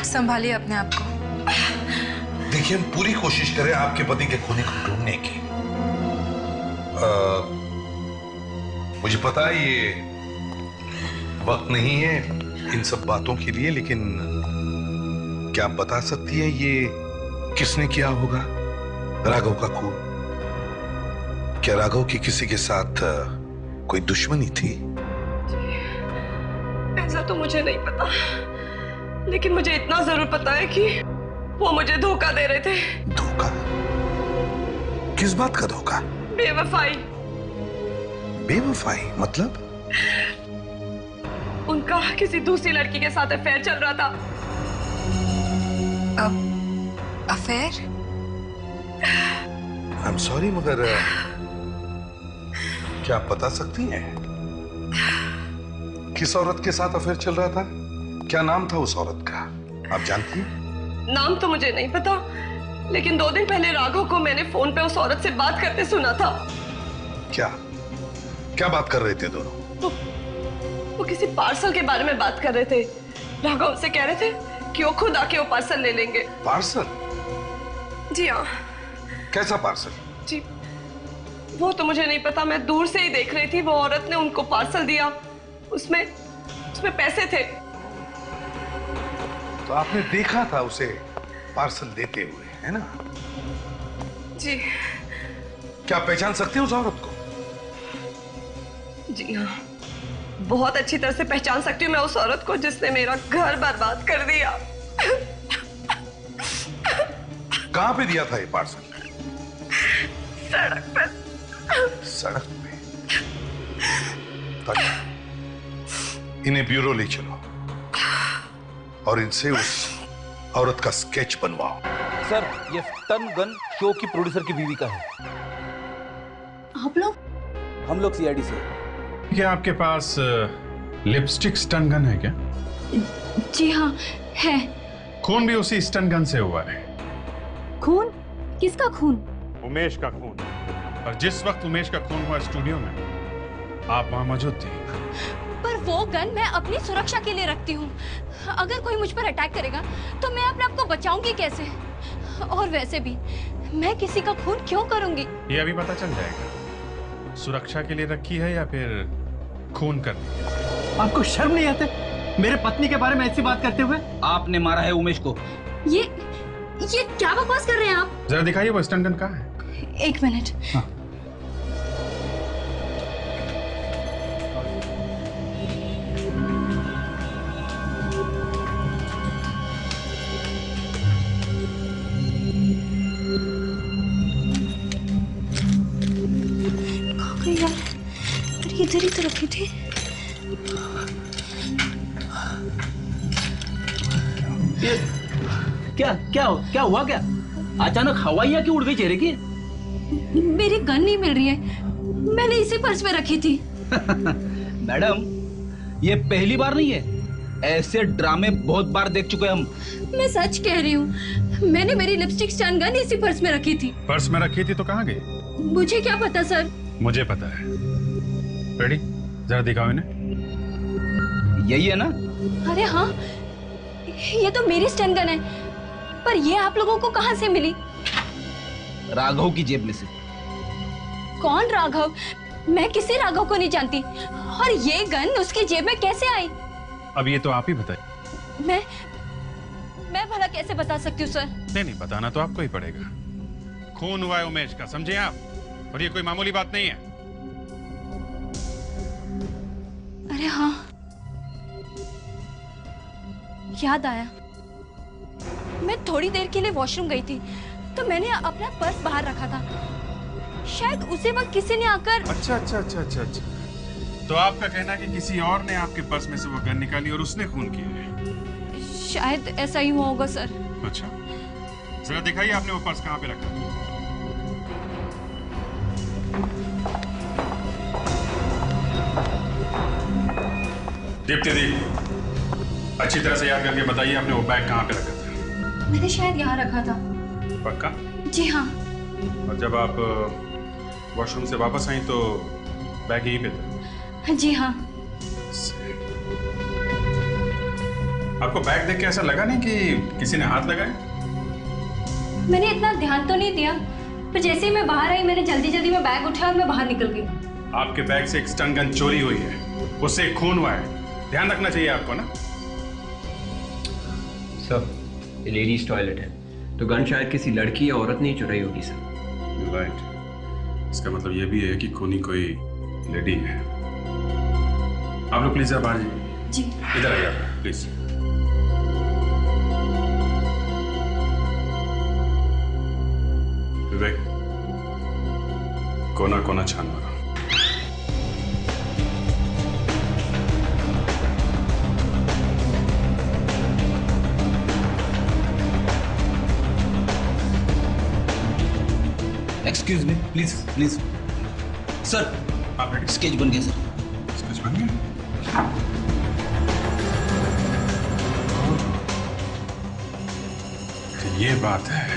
संभालिए अपने आप को। देखिए, हम पूरी कोशिश करें आपके पति के खूनी को ढूंढने की। मुझे पता है ये वक्त नहीं है इन सब बातों के लिए, लेकिन क्या आप बता सकती है ये किसने किया होगा? राघव का खून? क्या राघव की किसी के साथ कोई दुश्मनी थी? ऐसा तो मुझे नहीं पता, लेकिन मुझे इतना जरूर पता है कि वो मुझे धोखा दे रहे थे। धोखा? किस बात का धोखा? बेवफाई। बेवफाई मतलब? उनका किसी दूसरी लड़की के साथ अफेयर चल रहा था। अफेयर? आई एम सॉरी, मगर क्या आप बता सकती हैं किस औरत के साथ अफेयर चल रहा था? क्या नाम था उस औरत का? आप जानती हैं? नाम तो मुझे नहीं पता, लेकिन 2 दिन पहले राघव को मैंने फोन पे उस औरत से बात करते सुना था। क्या क्या बात कर रहे थे दोनों? वो किसी पार्सल के बारे में बात कर रहे थे। राघव से कह रहे थे कि वो खुद आके वो पार्सल ले लेंगे। पार्सल? जी हाँ। कैसा पार्सल? जी वो तो मुझे नहीं पता, मैं दूर से ही देख रही थी। वो औरत ने उनको पार्सल दिया, उसमें पैसे थे। तो आपने देखा था उसे पार्सल देते हुए, है ना? जी। क्या आप पहचान सकते हैं उस औरत को? जी हाँ, बहुत अच्छी तरह से पहचान सकती हूँ मैं उस औरत को जिसने मेरा घर बर्बाद कर दिया। कहाँ पे दिया था ये पार्सल? सड़क पे। सड़क पे? इन्हें ब्यूरो ले चलो और इनसे उस औरत का स्केच बनवाओ। सर, ये टन गन शो की प्रोड्यूसर की बीवी का है। आप लोग? हम लोग सीआईडी से। क्या आपके पास लिपस्टिक स्टन गन है क्या? जी हाँ है। खून भी उसी स्टन गन से हुआ है। खून? किसका खून? उमेश का खून। और जिस वक्त उमेश का खून हुआ स्टूडियो में, आप वहां मौजूद थे। पर वो गन मैं अपनी सुरक्षा के लिए रखती हूँ। अगर कोई मुझ पर अटैक करेगा तो मैं अपने आप को बचाऊंगी कैसे? और वैसे भी मैं किसी का खून क्यों करूंगी? ये अभी पता चल जाएगा। सुरक्षा के लिए रखी है या फिर खून करने के लिए। आपको शर्म नहीं आते मेरे पत्नी के बारे में ऐसी बात करते हुए? आपने मारा है उमेश को। ये क्या बकवास कर रहे हैं आप? जरा दिखाइए वो स्टन गन कहाँ है? 1 मिनट। हाँ। इधर ही तो रखी थी। ये क्या क्या क्या हुआ? क्या अचानक हवाइयाँ क्यों उड़ गई चेहरे की? मेरी गन नहीं मिल रही है, मैंने इसी पर्स में रखी थी। मैडम, ये पहली बार नहीं है, ऐसे ड्रामे बहुत बार देख चुके हम। मैं सच कह रही हूँ, मैंने मेरी लिपस्टिक स्टैंड गन इसी पर्स में रखी थी। पर्स में रखी थी तो कहाँ गई? मुझे क्या पता सर। मुझे पता है। रेडी, जरा दिखाओ इन्हें। यही है ना? अरे हाँ, ये तो मेरी स्टैंड गन है, पर ये आप लोगों को कहाँ से मिली? राघव की जेब में से। कौन राघव? मैं किसी राघव को नहीं जानती, और ये गन उसकी जेब में कैसे आई? अब ये तो आप ही बताइए। मैं भला कैसे बता सकती हूँ सर? नहीं, बताना तो आपको ही पड़ेगा। खून हुआ है उमेश का, समझे आप? और ये कोई मामूली बात नहीं है। अरे हाँ, याद आया, मैं थोड़ी देर के लिए वॉशरूम गई थी, तो मैंने अपना पर्स बाहर रखा था। शायद उसी वक्त किसी ने आकर। अच्छा। तो आपका कहना है कि किसी और ने आपके पर्स में से वो गन निकाली और उसने खून किया है? शायद ऐसा ही हुआ होगा सर। अच्छा, जरा दिखाइए आपने वो पर्स कहाँ पे रखा? दीप्ति दी, अच्छी तरह से याद करके बताइए आपने वो बैग कहाँ पे रखा था? मैंने शायद यहाँ रखा था। पक्का? जी हाँ। और जब आप वॉशरूम से वापस आई तो बैग यहीं पे था? जी हाँ। आपको बैग देख के ऐसा लगा नहीं कि किसी ने हाथ लगाया? मैंने इतना ध्यान तो नहीं दिया, पर जैसे ही मैं बाहर आई, मैंने जल्दी में बैग उठाया और मैं बाहर निकल गई। आपके बैग से एक स्टन गन चोरी हुई है, उससे एक खून हुआ है, ध्यान रखना चाहिए आपको ना। सर, ये लेडीज टॉयलेट है, तो गन शायद किसी लड़की या औरत ने ही चुराई होगी सर। राइट, इसका मतलब ये भी है कि खूनी कोई लेडी है। आप लोग प्लीज बाहर जी। इधर आइए आप प्लीज। विवेक, कोना कोना छान मारो। Excuse me, please sir. Sketch बन गया सर। स्केच बन गया? तो ये बात है।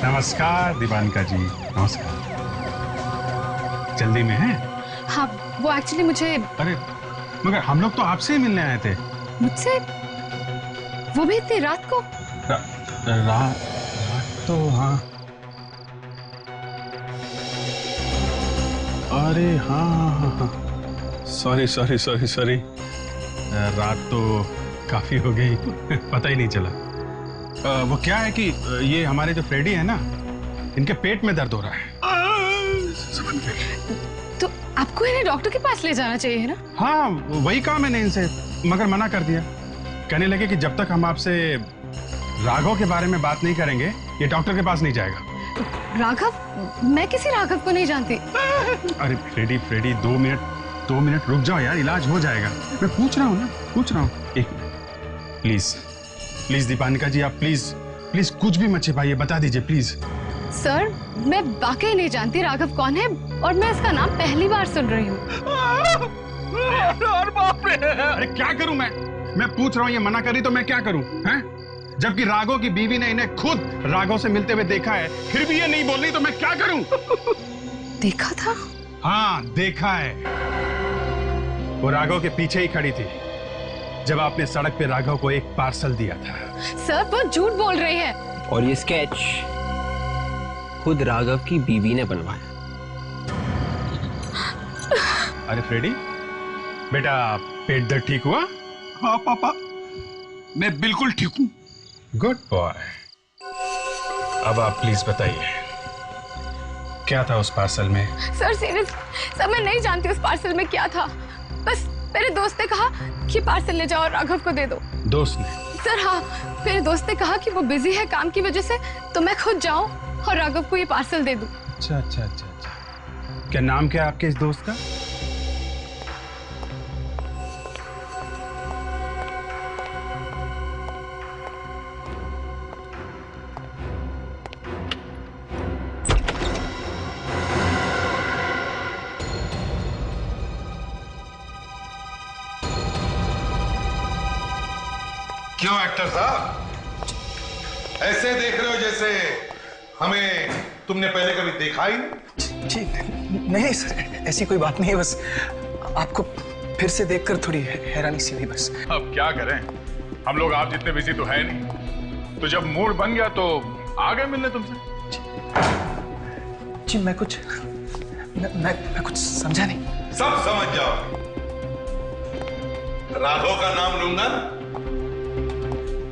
नमस्कार दीवानिका जी, नमस्कार। जल्दी में है? हाँ, वो एक्चुअली मुझे। अरे मगर हम लोग तो आपसे ही मिलने आए थे। मुझसे? वो भी इतनी रात को? रात तो हाँ। अरे हाँ, सॉरी। रात तो काफी हो गई, पता ही नहीं चला। वो क्या है कि ये हमारे जो फ्रेडी है ना, इनके पेट में दर्द हो रहा है। तो आपको इन्हें डॉक्टर के पास ले जाना चाहिए ना? हाँ, वही कहा मैंने इनसे, मगर मना कर दिया। कहने लगे कि जब तक हम आपसे राघव के बारे में बात नहीं करेंगे, ये डॉक्टर के पास नहीं जाएगा। राघव? मैं किसी राघव को नहीं जानती। अरे फ्रेडी 2 मिनट रुक जाओ यार, इलाज हो जाएगा। मैं पूछ रहा हूँ। एक मिनट प्लीज दीपानिका जी, आप प्लीज कुछ भी मत छिपाइए, बता दीजिए प्लीज। सर, मैं वाकई नहीं जानती राघव कौन है, और मैं इसका नाम पहली बार सुन रही हूँ। अरे क्या करूं मैं पूछ रहा हूँ, ये मना करी तो मैं क्या करूं? हैं? जबकि राघव की बीवी ने इन्हें खुद राघव से मिलते हुए देखा है, फिर भी ये नहीं बोल रही, तो मैं क्या करूं? देखा था? हाँ, देखा है। वो राघव के पीछे ही खड़ी थी जब आपने सड़क पे राघव को एक पार्सल दिया था। सर, वो झूठ बोल रही है। और ये स्केच खुद राघव की बीवी ने बनवाया। अरे फ्रेडी, बेटा पेट दर्द ठीक हुआ? हाँ पापा, मैं बिल्कुल ठीक हूँ। Good boy. अब आप प्लीज बताइए, क्या था उस पार्सल में? सर सीरियस, सर मैं नहीं जानती उस पार्सल में क्या था। बस मेरे दोस्त ने कहा कि पार्सल ले जाओ और राघव को दे दो। दोस्त ने? सर हाँ, मेरे दोस्त ने कहा कि वो बिजी है काम की वजह से, तो मैं खुद जाऊं और राघव को ये पार्सल दे दूं। अच्छा अच्छा अच्छा अच्छा। क्या नाम क्या है आपके इस दोस्त का? क्यों एक्टर साहब ऐसे देख रहे हो जैसे हमें तुमने पहले कभी देखा ही नहीं? जी नहीं सर, ऐसी कोई बात नहीं है, बस आपको फिर से देखकर थोड़ी हैरानी सी हुई बस। अब क्या करें, हम लोग आप जितने बिजी तो है नहीं, तो जब मूड बन गया तो आ गए मिलने तुमसे। जी मैं कुछ समझा नहीं। सब समझ जाओ। राघव का नाम लूंगा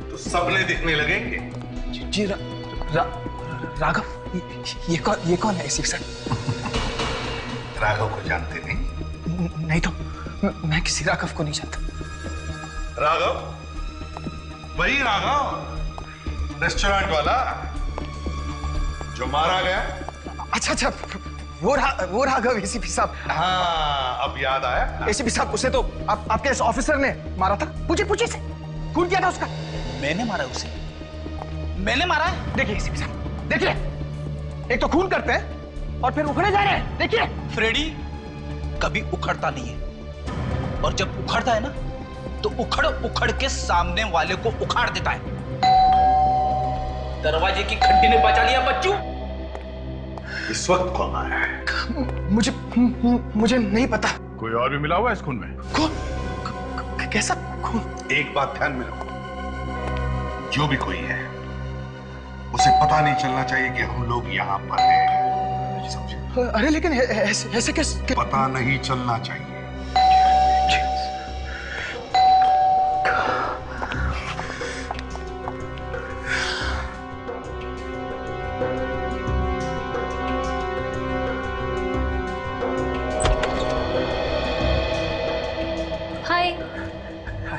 तो सपने दिखने लगेंगे। जी राघव, ये कौन है एसीपी सर? राघव को जानते नहीं? नहीं तो मैं किसी राघव को नहीं जानता। राघव, वही राघव रेस्टोरेंट वाला जो मारा गया। अच्छा, वो राघव एसीपी साहब। हाँ, अब याद आया। एसीपी साहब, उसे तो आपके इस ऑफिसर ने मारा था। पूछिए से खून किया था उसका। मैंने मारा उसे? मैंने मारा? देखिए एसीपी साहब, देखिए, एक तो खून करते हैं और फिर उखड़े जा रहे हैं। देखिए फ्रेडी कभी उखड़ता नहीं है, और जब उखड़ता है ना तो उखड़ के सामने वाले को उखाड़ देता है। दरवाजे की घंटी ने बचा लिया बच्चों। इस वक्त कौन आया है? मुझे नहीं पता। कोई और भी मिला हुआ है इस खून में? खून? कैसा खून? एक बात ध्यान में रखो, जो भी कोई है उसे पता नहीं चलना चाहिए कि हम लोग यहाँ पर हैं। समझे? अरे लेकिन ऐसे कैसे? पता नहीं चलना चाहिए।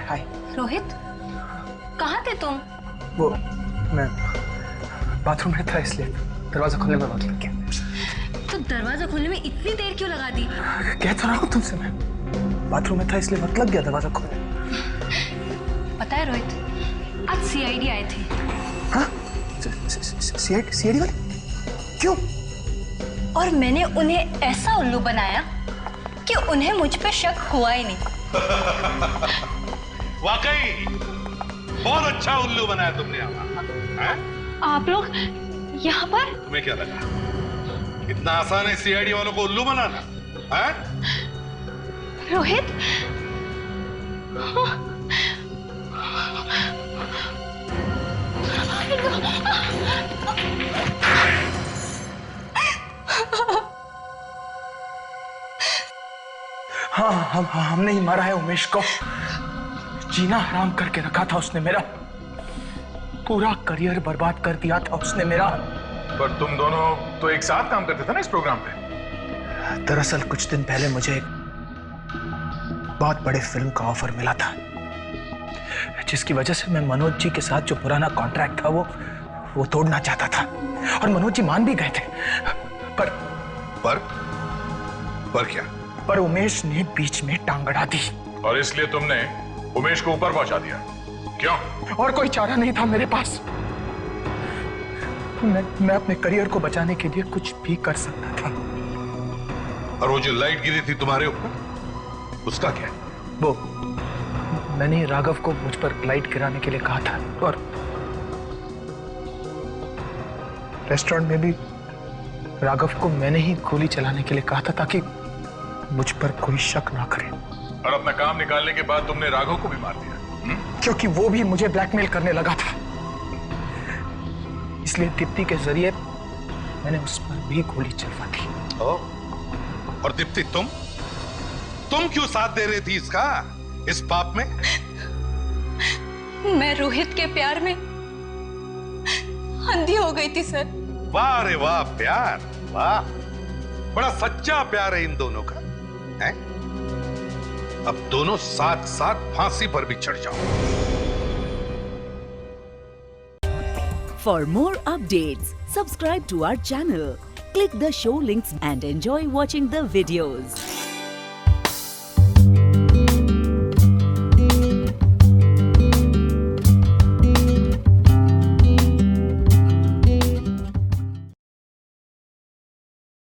हाय रोहित, कहाँ थे तुम? वो मैं बाथरूम में था, इसलिए दरवाजा खोलने में वक्त लग गया। तो दरवाजा खोलने में इतनी देर क्यों लगा दी? कह तो रहा हूँ तुमसे, मैं बाथरूम में था इसलिए वक्त लग गया दरवाजा खोलने। पता है रोहित, आज सीआईडी आए थे। हाँ? सीआईडी वाले? क्यों? और मैंने उन्हें ऐसा उल्लू बनाया कि उन्हें मुझ पे शक हुआ ही नहीं। वाकई बहुत अच्छा उल्लू बनाया तुमने यहाँ। आप लोग यहाँ पर? तुम्हें क्या लगा इतना आसान है सीआईडी वालों को उल्लू बनाना? रोहित, हाँ, हमने ही मारा है उमेश को। जीना हराम करके रखा था उसने मेरा, पूरा करियर बर्बाद कर दिया था उसने मेरा। पर तुम दोनों तो एक साथ काम करते थे ना इस प्रोग्राम पे? दरअसल कुछ दिन पहले मुझे एक बहुत बड़े फिल्म का ऑफर मिला था, जिसकी वजह से मैं मनोज जी के साथ जो पुराना कॉन्ट्रैक्ट था वो तोड़ना चाहता था, और मनोज जी मान भी गए थे। पर क्या? पर उमेश ने बीच में टांग अड़ा दी। और इसलिए तुमने उमेश को ऊपर पहुंचा दिया? क्यों? और कोई चारा नहीं था मेरे पास। मैं अपने करियर को बचाने के लिए कुछ भी कर सकता था। और वो जो लाइट गिरी थी तुम्हारे ऊपर, उसका क्या? वो मैंने राघव को मुझ पर लाइट गिराने के लिए कहा था, और रेस्टोरेंट में भी राघव को मैंने ही गोली चलाने के लिए कहा था, ताकि मुझ पर कोई शक ना करे। और अपना काम निकालने के बाद तुमने राघव को भी मार दिया? क्योंकि वो भी मुझे ब्लैकमेल करने लगा था, इसलिए दीप्ति के जरिए मैंने उस पर भी गोली चलवा दी। और दीप्ति, तुम क्यों साथ दे रही थी इस पाप में? मैं रोहित के प्यार में अंधी हो गई थी सर। वाह रे वाह, प्यार, वाह। बड़ा सच्चा प्यार है इन दोनों का, है? अब दोनों साथ साथ फांसी पर भी चढ़ जाओ। For more updates, subscribe to our channel, click the show links and enjoy watching the videos.